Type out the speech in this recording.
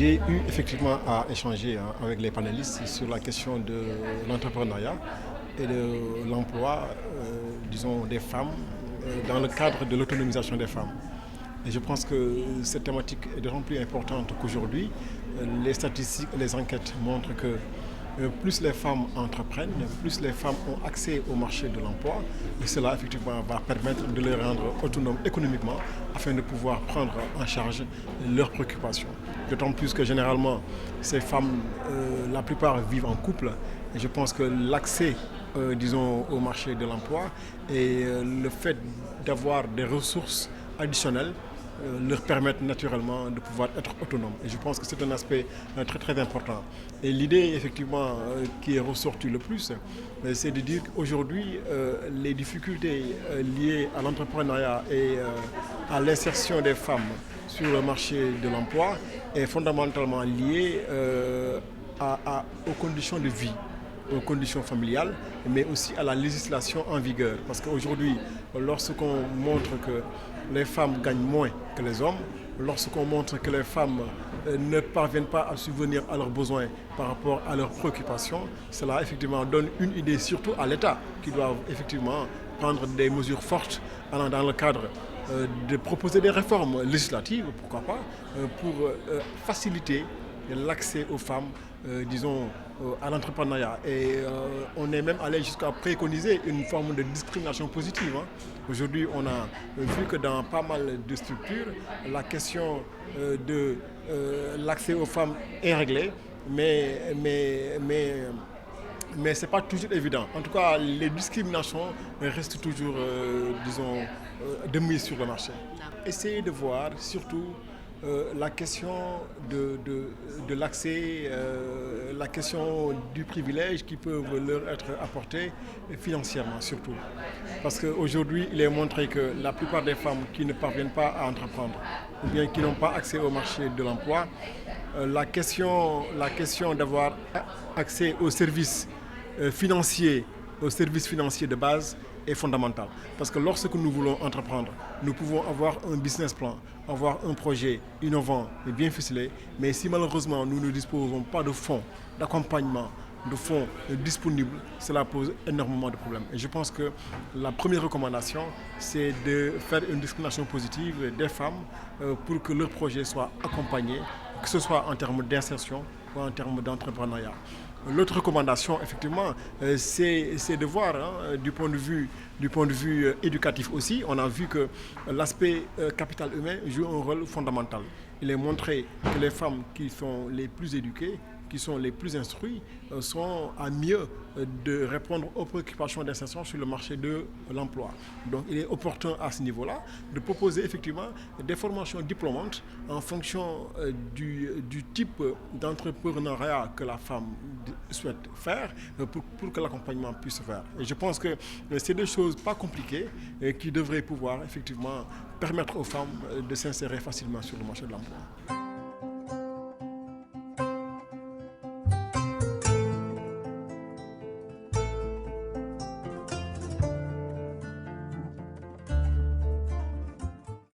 J'ai eu effectivement à échanger avec les panélistes sur la question de l'entrepreneuriat et de l'emploi, disons, des femmes dans le cadre de l'autonomisation des femmes. Et je pense que cette thématique est d'autant plus importante qu'aujourd'hui, les statistiques et les enquêtes montrent que plus les femmes entreprennent, plus les femmes ont accès au marché de l'emploi, et cela effectivement va permettre de les rendre autonomes économiquement afin de pouvoir prendre en charge leurs préoccupations. D'autant plus que généralement, ces femmes, la plupart vivent en couple, et je pense que l'accès disons, au marché de l'emploi et le fait d'avoir des ressources additionnelles leur permettent naturellement de pouvoir être autonomes. Et je pense que c'est un aspect très très important. Et l'idée effectivement qui est ressortie le plus, c'est de dire qu'aujourd'hui les difficultés liées à l'entrepreneuriat et à l'insertion des femmes sur le marché de l'emploi est fondamentalement liée aux conditions de vie, aux conditions familiales, mais aussi à la législation en vigueur. Parce qu'aujourd'hui, lorsqu'on montre que les femmes gagnent moins que les hommes, lorsqu'on montre que les femmes ne parviennent pas à subvenir à leurs besoins par rapport à leurs préoccupations, cela effectivement donne une idée surtout à l'État qui doit effectivement prendre des mesures fortes allant dans le cadre de proposer des réformes législatives, pourquoi pas, pour faciliter l'accès aux femmes, disons, à l'entrepreneuriat. Et on est même allé jusqu'à préconiser une forme de discrimination positive. Aujourd'hui, on a vu que dans pas mal de structures, la question de l'accès aux femmes est réglée, mais ce n'est pas toujours évident. En tout cas, les discriminations restent toujours, disons, de mise sur le marché. Essayez de voir surtout la question de l'accès, la question du privilège qui peuvent leur être apportés financièrement surtout. Parce qu'aujourd'hui, il est montré que la plupart des femmes qui ne parviennent pas à entreprendre ou bien qui n'ont pas accès au marché de l'emploi, la question d'avoir accès aux services financiers de base est fondamentale. Parce que lorsque nous voulons entreprendre, nous pouvons avoir un business plan, avoir un projet innovant et bien ficelé, mais si malheureusement nous ne disposons pas de fonds d'accompagnement, de fonds disponibles, cela pose énormément de problèmes. Et je pense que la première recommandation, c'est de faire une discrimination positive des femmes pour que leur projet soit accompagné, que ce soit en termes d'insertion ou en termes d'entrepreneuriat. L'autre recommandation, effectivement, c'est de voir du point de vue éducatif aussi. On a vu que l'aspect capital humain joue un rôle fondamental. Il est montré que les femmes qui sont les plus éduquées, qui sont les plus instruits, sont à mieux de répondre aux préoccupations d'insertion sur le marché de l'emploi. Donc il est opportun à ce niveau-là de proposer effectivement des formations diplômantes en fonction du type d'entrepreneuriat que la femme souhaite faire pour que l'accompagnement puisse se faire. Et je pense que c'est des choses pas compliquées qui devraient pouvoir effectivement permettre aux femmes de s'insérer facilement sur le marché de l'emploi.